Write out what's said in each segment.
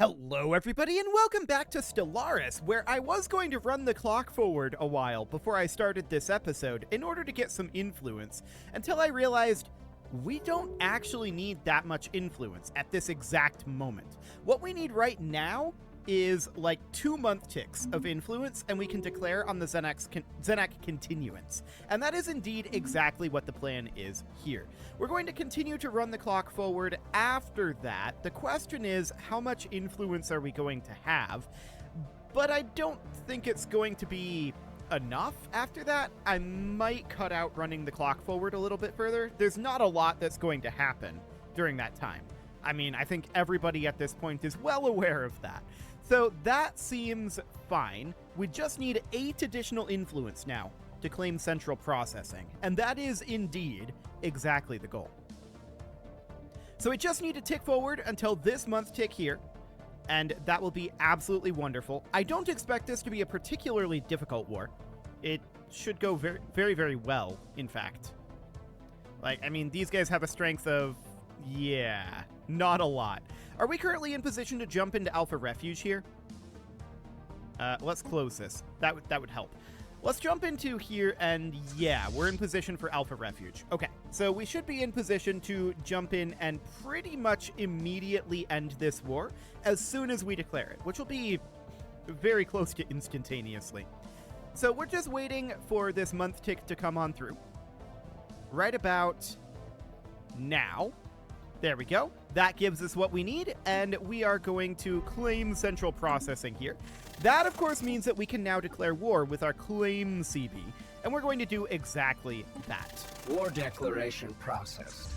Hello everybody and welcome back to Stellaris, where I was going to run the clock forward a while before I started this episode in order to get some influence, until I realized we don't actually need that much influence at this exact moment. What we need right now is like 2 month ticks of influence, and we can declare on the Zenak continuance. And that is indeed exactly what the plan is here. We're going to continue to run the clock forward after that. The question is, how much influence are we going to have? But I don't think it's going to be enough after that. I might cut out running the clock forward a little bit further. There's not a lot that's going to happen during that time. I mean, I think everybody at this point is well aware of that. So that seems fine. We just need 8 additional influence now to claim central processing, and that is indeed exactly the goal. So we just need to tick forward until this month tick here, and that will be absolutely wonderful. I don't expect this to be a particularly difficult war. It should go very, very, very well, in fact. I mean, these guys have a strength of, yeah, not a lot. Are we currently in position to jump into Alpha Refuge here? Let's close this. That would help. Let's jump into here, and yeah, we're in position for Alpha Refuge. Okay, so we should be in position to jump in and pretty much immediately end this war as soon as we declare it, which will be very close to instantaneously. So we're just waiting for this month tick to come on through. Right about now. There we go. That gives us what we need, and we are going to claim central processing here. That, of course, means that we can now declare war with our claim CB, and we're going to do exactly that. War declaration processed.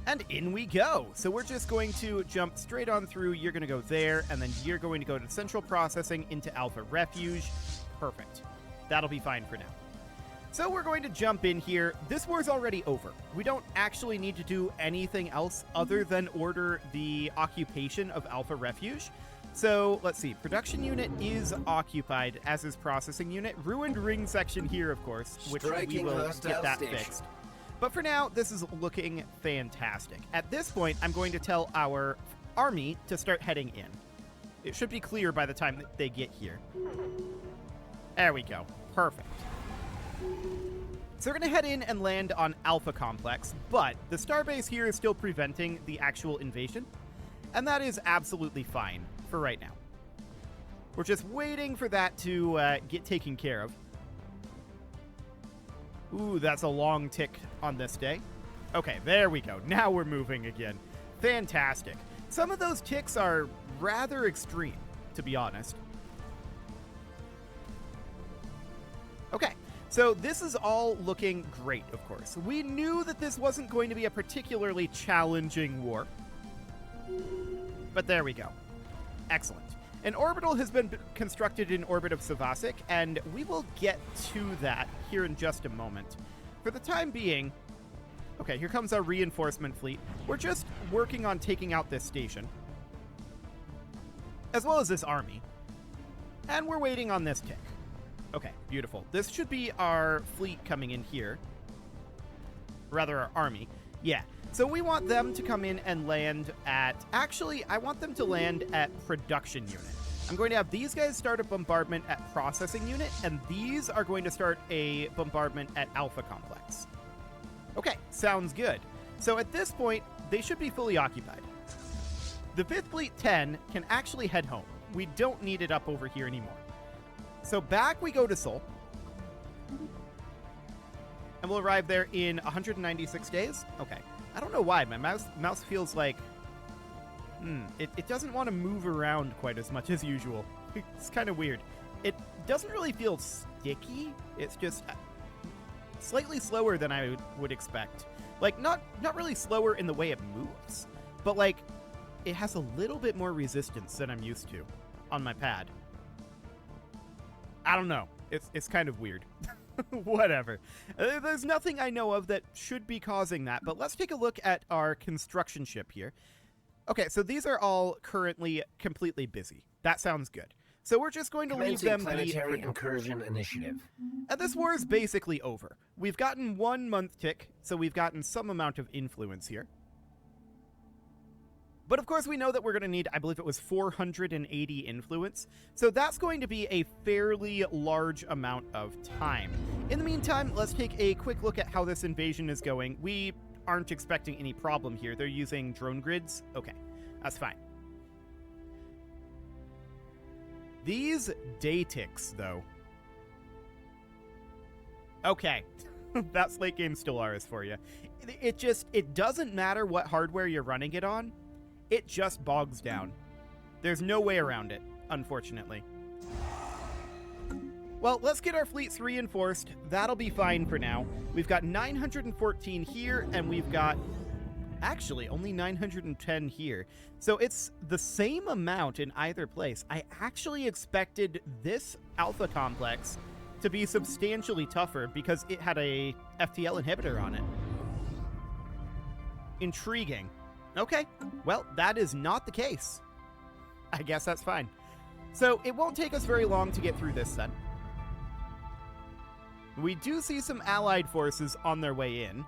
And in we go. So we're just going to jump straight on through. You're going to go there, and then you're going to go to central processing into Alpha Refuge. Perfect. That'll be fine for now. So we're going to jump in here. This war's already over. We don't actually need to do anything else other than order the occupation of Alpha Refuge. So let's see. Production unit is occupied, as is processing unit. Ruined ring section here, of course, which we will get that fixed. But for now, this is looking fantastic. At this point, I'm going to tell our army to start heading in. It should be clear by the time that they get here. There we go. Perfect. So we're going to head in and land on Alpha Complex, but the starbase here is still preventing the actual invasion, and that is absolutely fine for right now. We're just waiting for that to get taken care of. Ooh, that's a long tick on this day. Okay, there we go. Now we're moving again. Fantastic. Some of those ticks are rather extreme, to be honest. Okay. So this is all looking great, of course. We knew that this wasn't going to be a particularly challenging war. But there we go. Excellent. An orbital has been constructed in orbit of Savasic, and we will get to that here in just a moment. For the time being... Okay, here comes our reinforcement fleet. We're just working on taking out this station, as well as this army. And we're waiting on this tick. Okay, beautiful. This should be our fleet coming in here. Rather, our army. Yeah. So we want them to come in and land at... Actually, I want them to land at production unit. I'm going to have these guys start a bombardment at processing unit, and these are going to start a bombardment at Alpha Complex. Okay, sounds good. So at this point, they should be fully occupied. The 5th Fleet 10 can actually head home. We don't need it up over here anymore. So back we go to Sol. And we'll arrive there in 196 days. Okay. I don't know why. My mouse feels like... It doesn't want to move around quite as much as usual. It's kind of weird. It doesn't really feel sticky. It's just slightly slower than I would expect. Like, not really slower in the way it moves, but like, it has a little bit more resistance than I'm used to on my pad. I don't know. It's kind of weird. Whatever. There's nothing I know of that should be causing that, but let's take a look at our construction ship here. Okay, so these are all currently completely busy. That sounds good. So we're just going to leave them planetary incursion initiative. And this war is basically over. We've gotten 1 month tick, so we've gotten some amount of influence here. But of course we know that we're going to need, I believe it was 480 influence, so that's going to be a fairly large amount of time. In the meantime, let's take a quick look at how this invasion is going. We aren't expecting any problem here. They're using drone grids. Okay, that's fine. These day ticks, though. Okay, that's late game Stellaris for you. It doesn't matter what hardware you're running it on. It just bogs down. There's no way around it, unfortunately. Well, let's get our fleets reinforced. That'll be fine for now. We've got 914 here, and we've got actually only 910 here. So it's the same amount in either place. I actually expected this Alpha Complex to be substantially tougher because it had a FTL inhibitor on it. Intriguing. Okay, well, that is not the case. I guess that's fine. So it won't take us very long to get through this then. We do see some allied forces on their way in.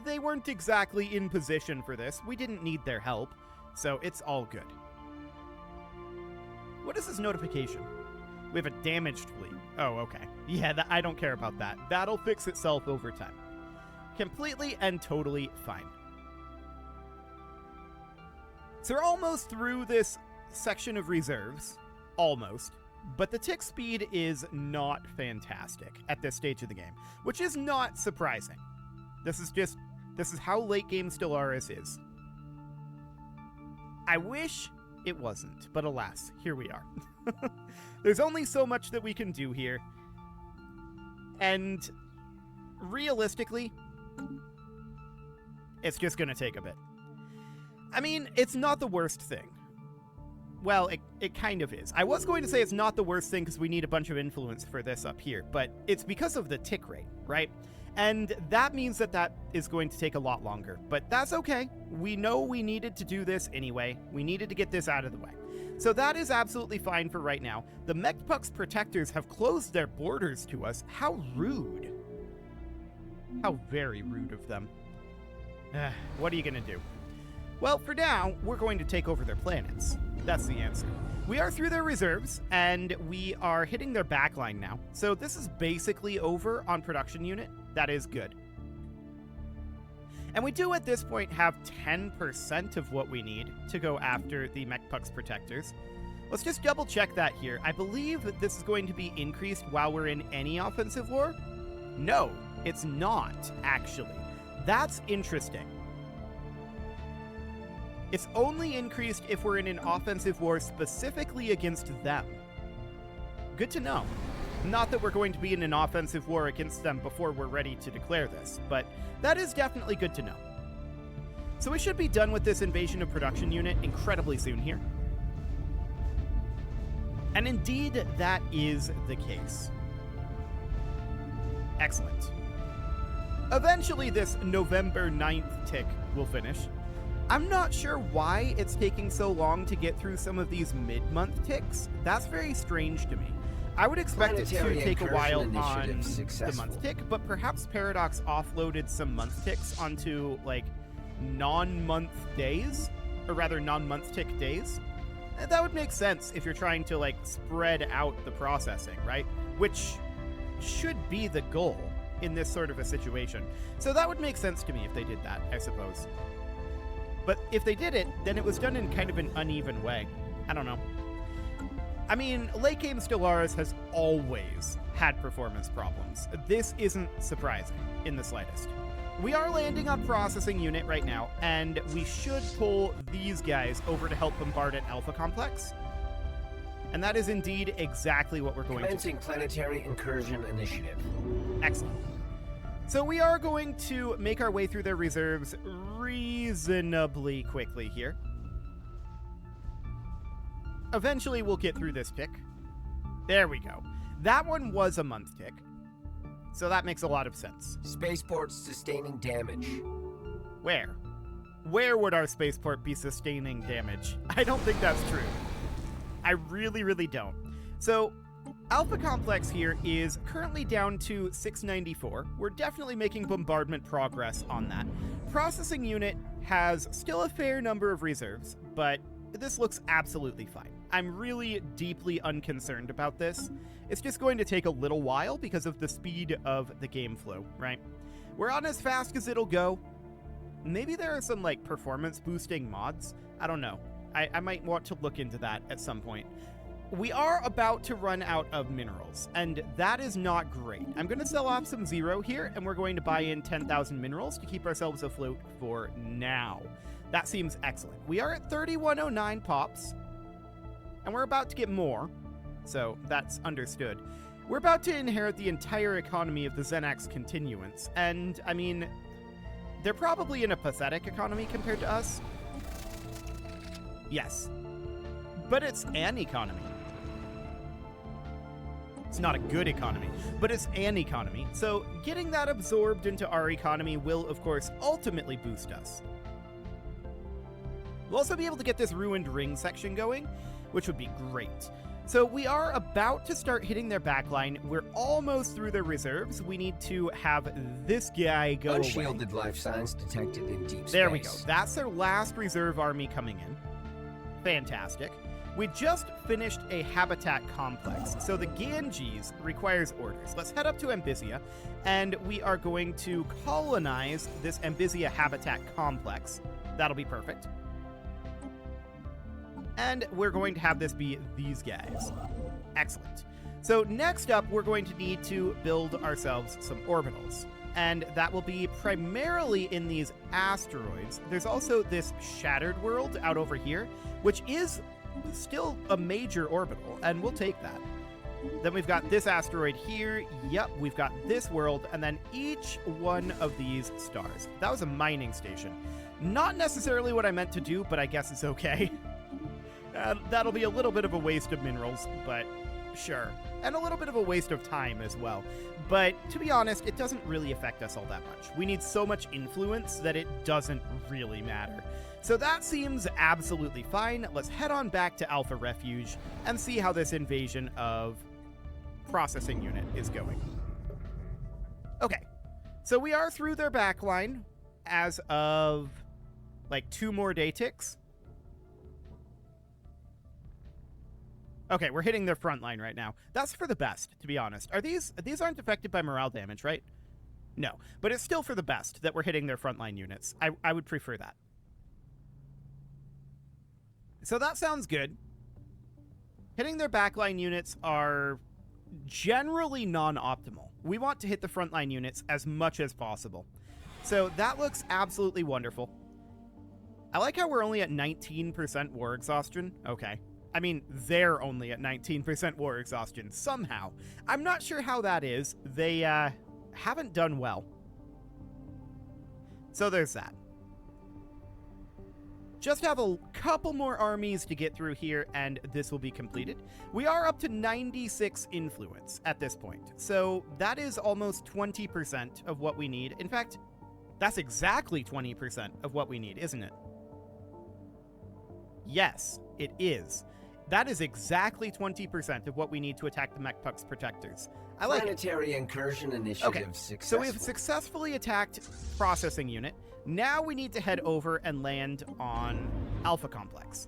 They weren't exactly in position for this. We didn't need their help, so it's all good. What is this notification? We have a damaged fleet. Oh, okay. Yeah, I don't care about that. That'll fix itself over time. Completely and totally fine. So we're almost through this section of reserves. Almost. But the tick speed is not fantastic at this stage of the game, which is not surprising. This is how late game Stellaris is. I wish it wasn't, but alas, here we are. There's only so much that we can do here. And realistically, it's just going to take a bit. I mean, it's not the worst thing. Well, it kind of is. I was going to say it's not the worst thing because we need a bunch of influence for this up here, but it's because of the tick rate, right? And that means that is going to take a lot longer, but that's okay. We know we needed to do this anyway. We needed to get this out of the way. So that is absolutely fine for right now. The Mechpuck's protectors have closed their borders to us. How rude. How very rude of them. What are you going to do? Well, for now, we're going to take over their planets. That's the answer. We are through their reserves, and we are hitting their backline now. So this is basically over on production unit. That is good. And we do at this point have 10% of what we need to go after the Mechpuck's protectors. Let's just double check that here. I believe that this is going to be increased while we're in any offensive war. No, it's not, actually. That's interesting. It's only increased if we're in an offensive war specifically against them. Good to know. Not that we're going to be in an offensive war against them before we're ready to declare this, but that is definitely good to know. So we should be done with this invasion of production unit incredibly soon here. And indeed, that is the case. Excellent. Eventually, this November 9th tick will finish. I'm not sure why it's taking so long to get through some of these mid-month ticks. That's very strange to me. I would expect it to take a while on the month tick, but perhaps Paradox offloaded some month ticks onto, like, non-month days, or rather non-month tick days. That would make sense if you're trying to, like, spread out the processing, right? Which should be the goal in this sort of a situation. So that would make sense to me if they did that, I suppose. But if they did it, then it was done in kind of an uneven way. I don't know. I mean, late game Stellaris has always had performance problems. This isn't surprising in the slightest. We are landing on processing unit right now, and we should pull these guys over to help bombard an Alpha Complex. And that is indeed exactly what we're going to do. Commencing planetary incursion initiative. Excellent. So we are going to make our way through their reserves reasonably quickly here. Eventually we'll get through this tick. There we go. That one was a month tick, so that makes a lot of sense. Spaceport sustaining damage. Where? Where would our spaceport be sustaining damage? I don't think that's true. I really, really don't. So, Alpha Complex here is currently down to 694. We're definitely making bombardment progress on that. Processing unit has still a fair number of reserves, but this looks absolutely fine. I'm really deeply unconcerned about this. It's just going to take a little while because of the speed of the game flow, right? We're on as fast as it'll go. Maybe there are some, like, performance boosting mods. I don't know. I might want to look into that at some point. We are about to run out of minerals, and that is not great. I'm going to sell off some zero here, and we're going to buy in 10,000 minerals to keep ourselves afloat for now. That seems excellent. We are at 3109 pops, and we're about to get more, so that's understood. We're about to inherit the entire economy of the Xenax continuance, and, I mean, they're probably in a pathetic economy compared to us. Yes. But it's an economy. It's not a good economy, but it's an economy. So getting that absorbed into our economy will, of course, ultimately boost us. We'll also be able to get this ruined ring section going, which would be great. So we are about to start hitting their backline. We're almost through their reserves. We need to have this guy go away. Unshielded life signs detected in deep space. There we go. That's their last reserve army coming in. Fantastic. We just finished a habitat complex, so the Ganges requires orders. Let's head up to Ambizia, and we are going to colonize this Ambizia habitat complex. That'll be perfect. And we're going to have this be these guys. Excellent. So next up, we're going to need to build ourselves some orbitals, and that will be primarily in these asteroids. There's also this shattered world out over here, which is still a major orbital, and we'll take that. Then we've got this asteroid here. Yep, we've got this world, and then each one of these stars. That was a mining station. Not necessarily what I meant to do, but I guess it's okay. That'll be a little bit of a waste of minerals, but sure. And a little bit of a waste of time as well. But to be honest, it doesn't really affect us all that much. We need so much influence that it doesn't really matter. So that seems absolutely fine. Let's head on back to Alpha Refuge and see how this invasion of processing unit is going. Okay, so we are through their backline as of like 2 more day ticks. Okay, we're hitting their front line right now. That's for the best, to be honest. These aren't affected by morale damage, right? No, but it's still for the best that we're hitting their frontline units. I would prefer that. So that sounds good. Hitting their backline units are generally non-optimal. We want to hit the frontline units as much as possible. So that looks absolutely wonderful. I like how we're only at 19% war exhaustion. Okay. I mean, they're only at 19% war exhaustion somehow. I'm not sure how that is. They haven't done well. So there's that. Just have a couple more armies to get through here, and this will be completed. We are up to 96 influence at this point, so that is almost 20% of what we need. In fact, that's exactly 20% of what we need, isn't it? Yes, it is. That is exactly 20% of what we need to attack the Mechpuck's protectors. I like Planetary incursion initiative successful. So we have successfully attacked processing unit. Now we need to head over and land on Alpha Complex.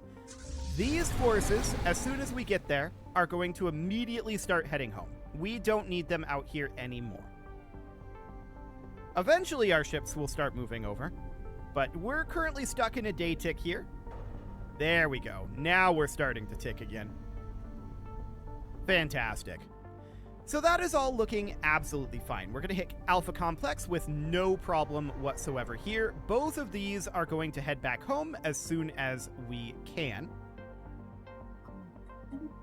These forces, as soon as we get there, are going to immediately start heading home. We don't need them out here anymore. Eventually our ships will start moving over, but we're currently stuck in a day tick here. There we go. Now we're starting to tick again. Fantastic. So that is all looking absolutely fine. We're going to hit Alpha Complex with no problem whatsoever here. Both of these are going to head back home as soon as we can.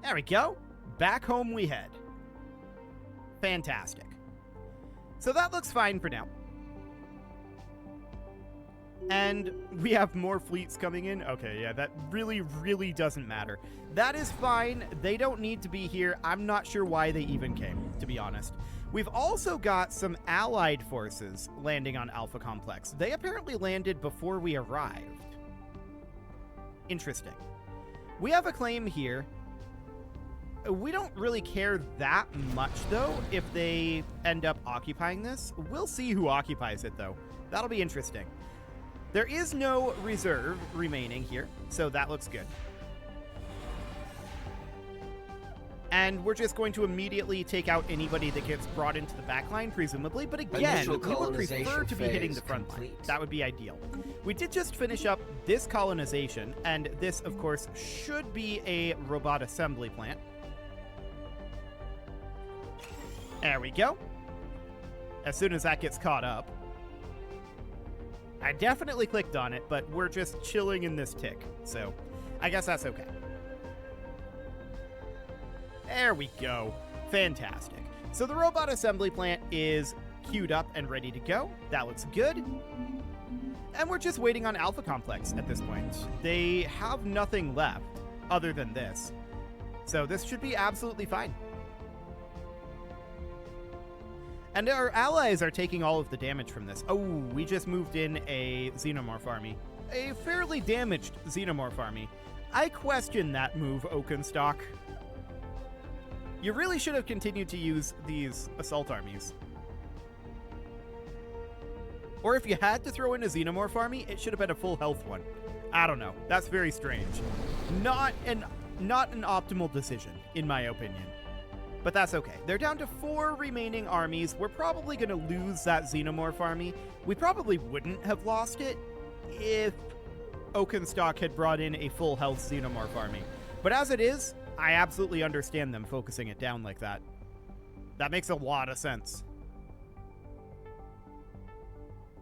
There we go. Back home we head. Fantastic. So that looks fine for now. And we have more fleets coming in. Okay, yeah, that really doesn't matter. That is fine. They don't need to be here. I'm not sure why they even came, to be honest. We've also got some allied forces landing on Alpha Complex. They apparently landed before we arrived. Interesting. We have a claim here. We don't really care that much, though, if they end up occupying this. We'll see who occupies it, though. That'll be interesting. There is no reserve remaining here, so that looks good. And we're just going to immediately take out anybody that gets brought into the back line, presumably. But again, we would prefer to be hitting the front line. That would be ideal. We did just finish up this colonization, and this, of course, should be a robot assembly plant. There we go. As soon as that gets caught up. I definitely clicked on it, but we're just chilling in this tick, so I guess that's okay. There we go. Fantastic. So the robot assembly plant is queued up and ready to go. That looks good. And we're just waiting on Alpha Complex at this point. They have nothing left other than this. So this should be absolutely fine. And our allies are taking all of the damage from this. Oh, we just moved in a Xenomorph army. A fairly damaged Xenomorph army. I question that move, Oakenstock. You really should have continued to use these assault armies. Or if you had to throw in a Xenomorph army, it should have been a full health one. I don't know. That's very strange. Not an optimal decision, in my opinion. But that's okay. They're down to 4 remaining armies. We're probably going to lose that Xenomorph army. We probably wouldn't have lost it if Oakenstock had brought in a full health Xenomorph army. But as it is, I absolutely understand them focusing it down like that. That makes a lot of sense.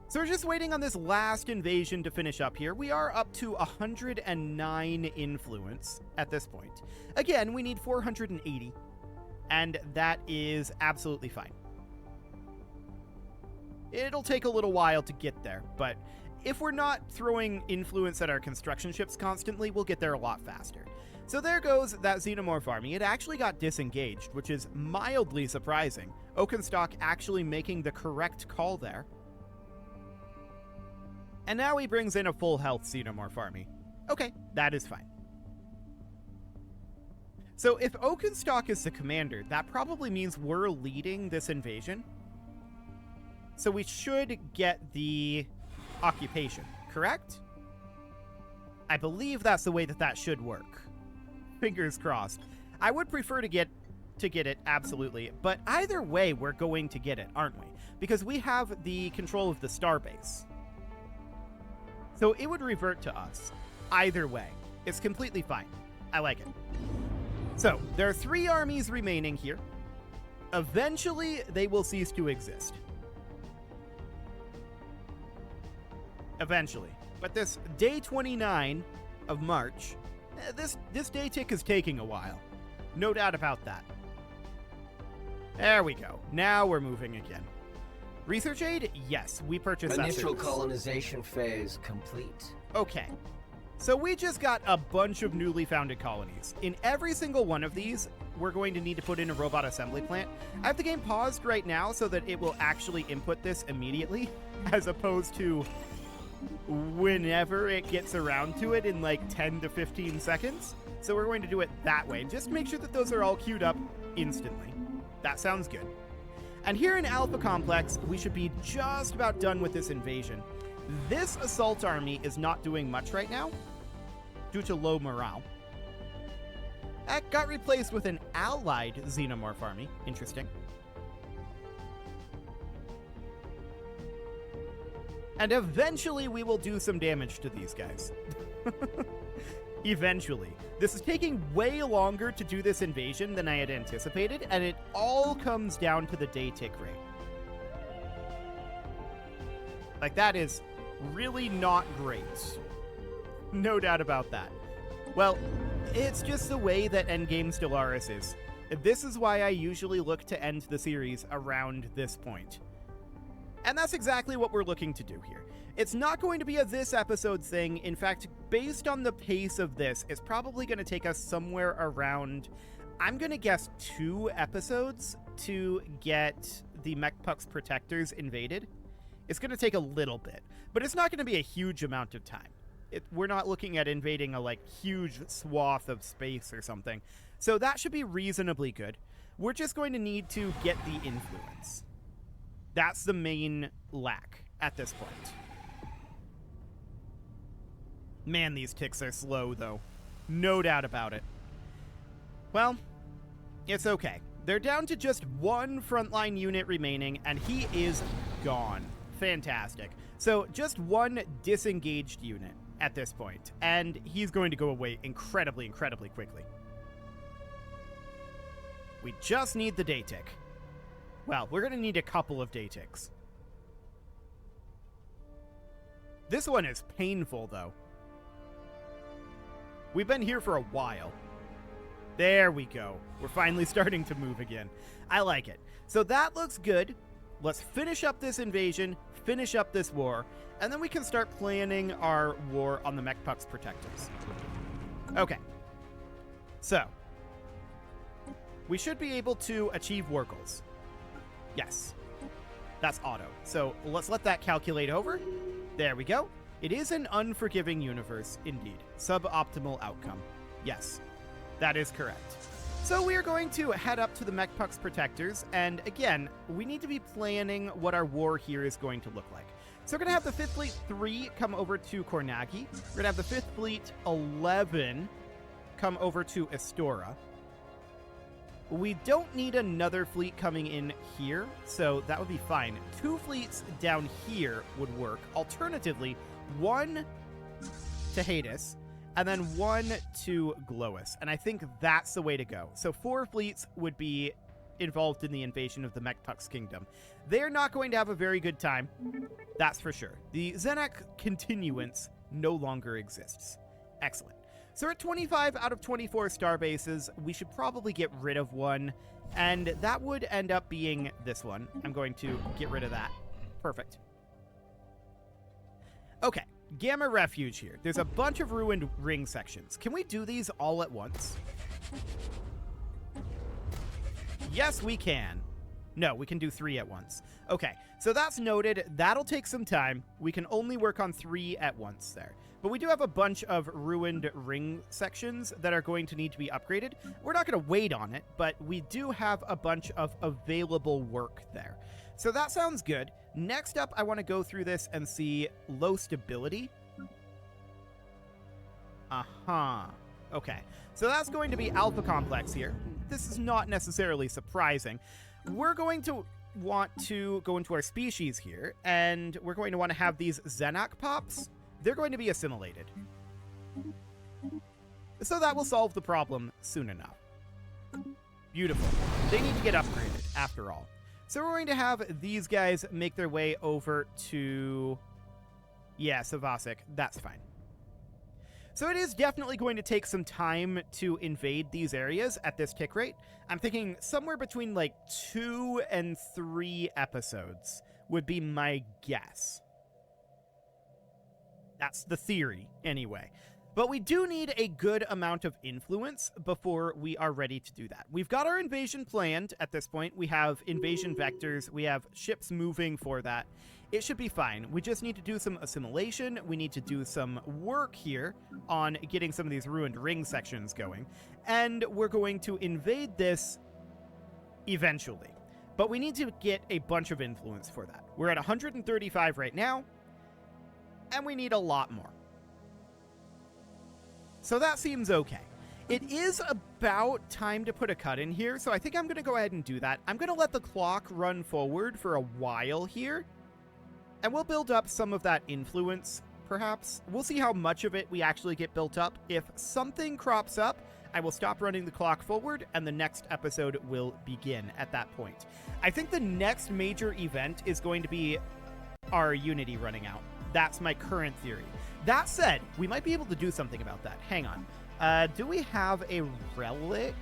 So we're just waiting on this last invasion to finish up here. We are up to 109 influence at this point. Again, we need 480, and that is absolutely fine. It'll take a little while to get there, but if we're not throwing influence at our construction ships constantly, we'll get there a lot faster. So there goes that Xenomorph army. It actually got disengaged, which is mildly surprising. Oakenstock actually making the correct call there. And now he brings in a full health Xenomorph army. Okay, that is fine. So if Oakenstock is the commander, that probably means we're leading this invasion. So we should get the occupation, correct? I believe that's the way that should work. Fingers crossed. I would prefer to get it, absolutely. But either way, we're going to get it, aren't we? Because we have the control of the starbase. So it would revert to us. Either way. It's completely fine. I like it. So, there are 3 armies remaining here. Eventually, they will cease to exist. Eventually. But this day 29 of March, this day tick is taking a while. No doubt about that. There we go. Now we're moving again. Research aid? Yes, we purchased that. Initial colonization phase complete. Okay. So we just got a bunch of newly founded colonies. In every single one of these, we're going to need to put in a robot assembly plant. I have the game paused right now so that it will actually input this immediately, as opposed to whenever it gets around to it in like 10 to 15 seconds. So we're going to do it that way. Just make sure that those are all queued up instantly. That sounds good. And here in Alpha Complex, we should be just about done with this invasion. This assault army is not doing much right now, due to low morale. That got replaced with an allied Xenomorph army. Interesting. And eventually we will do some damage to these guys. Eventually. This is taking way longer to do this invasion than I had anticipated, and it all comes down to the day tick rate. Like, that is really not great. No doubt about that. Well, it's just the way that Endgame Stellaris is. This is why I usually look to end the series around this point. And that's exactly what we're looking to do here. It's not going to be a this episode thing. In fact, based on the pace of this, it's probably going to take us somewhere around, I'm going to guess, 2 episodes to get the Mechpuck's protectors invaded. It's going to take a little bit, but it's not going to be a huge amount of time. We're not looking at invading a huge swath of space or something. So that should be reasonably good. We're just going to need to get the influence. That's the main lack at this point. Man, these ticks are slow, though. No doubt about it. Well, it's okay. They're down to just one frontline unit remaining, and he is gone. Fantastic. So just one disengaged unit at this point, and he's going to go away incredibly, incredibly quickly. We just need the day tick. Well, we're going to need a couple of day ticks. This one is painful, though. We've been here for a while. There we go. We're finally starting to move again. I like it. So that looks good. Let's finish up this invasion, finish up this war, and then we can start planning our war on the Mechpucks Protectors. Okay. So, we should be able to achieve war goals. Yes. That's auto. So let's let that calculate over. There we go. It is an unforgiving universe, indeed. Suboptimal outcome. Yes, that is correct. So we are going to head up to the Mechpucks Protectors, and again, we need to be planning what our war here is going to look like. So we're going to have the 5th Fleet 3 come over to Kornagi. We're going to have the 5th Fleet 11 come over to Estora. We don't need another fleet coming in here, so that would be fine. 2 fleets down here would work. Alternatively, 1 to Hades, and then 1 to Glois. And I think that's the way to go. So 4 fleets would be involved in the invasion of the Mechpucks Kingdom. They're not going to have a very good time, that's for sure. The Zenak continuance no longer exists. Excellent. So we're at 25 out of 24 star bases. We should probably get rid of one, and that would end up being this one. I'm going to get rid of that. Perfect. Okay, Gamma Refuge here. There's a bunch of ruined ring sections. Can we do these all at once? Yes, we can. No, we can do 3 at once. Okay, so that's noted. That'll take some time. We can only work on 3 at once there. But we do have a bunch of ruined ring sections that are going to need to be upgraded. We're not going to wait on it, but we do have a bunch of available work there. So that sounds good. Next up, I want to go through this and see low stability. Okay, so that's going to be Alpha Complex here. This is not necessarily surprising. We're going to want to go into our species here, and we're going to want to have these Zenak pops. They're going to be assimilated. So that will solve the problem soon enough. Beautiful. They need to get upgraded, after all. So we're going to have these guys make their way over to... Yeah, Savasic. That's fine. So it is definitely going to take some time to invade these areas at this tick rate. I'm thinking somewhere between like 2 and 3 episodes would be my guess. That's the theory, anyway. But we do need a good amount of influence before we are ready to do that. We've got our invasion planned at this point. We have invasion vectors. We have ships moving for that. It should be fine. We just need to do some assimilation. We need to do some work here on getting some of these ruined ring sections going. And we're going to invade this eventually. But we need to get a bunch of influence for that. We're at 135 right now. And we need a lot more. So that seems okay. It is about time to put a cut in here, so I think I'm going to go ahead and do that. I'm going to let the clock run forward for a while here, and we'll build up some of that influence, perhaps. We'll see how much of it we actually get built up. If something crops up, I will stop running the clock forward, and the next episode will begin at that point. I think the next major event is going to be our Unity running out. That's my current theory. That said, we might be able to do something about that. Hang on. Do we have a relic?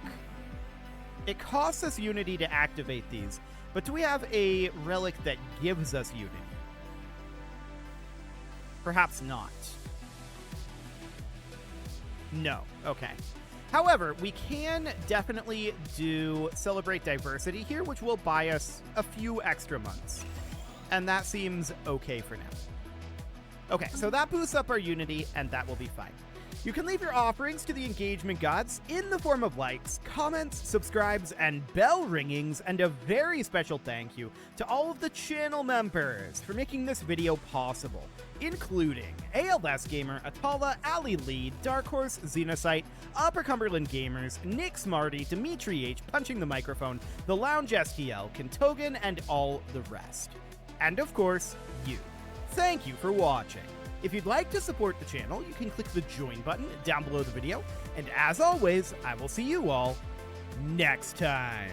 It costs us Unity to activate these, but do we have a relic that gives us Unity? Perhaps not. No. Okay. However, we can definitely do Celebrate Diversity here, which will buy us a few extra months. And that seems okay for now. Okay, so that boosts up our Unity, and that will be fine. You can leave your offerings to the engagement gods in the form of likes, comments, subscribes, and bell ringings, and a very special thank you to all of the channel members for making this video possible. including ALS Gamer, Atala, Ali Lee, Dark Horse, Xenocyte, Upper Cumberland Gamers, Nick Smarty, Dimitri H, Punching the Microphone, The Lounge STL, Kentogan, and all the rest. And of course, you. Thank you for watching. If you'd like to support the channel, you can click the join button down below the video, and as always, I will see you all next time.